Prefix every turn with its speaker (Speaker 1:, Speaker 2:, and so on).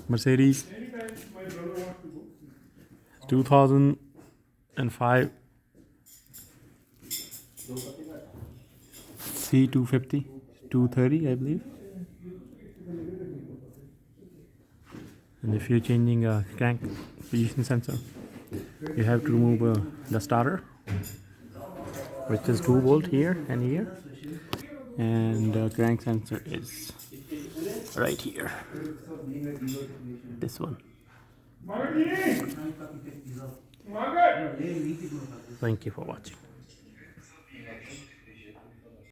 Speaker 1: Mercedes 2005 C250 230, I believe. And if you're changing a crank position sensor, you have to remove the starter, which is 2 volt here and here, and the crank sensor is right here, this one. Thank you for watching.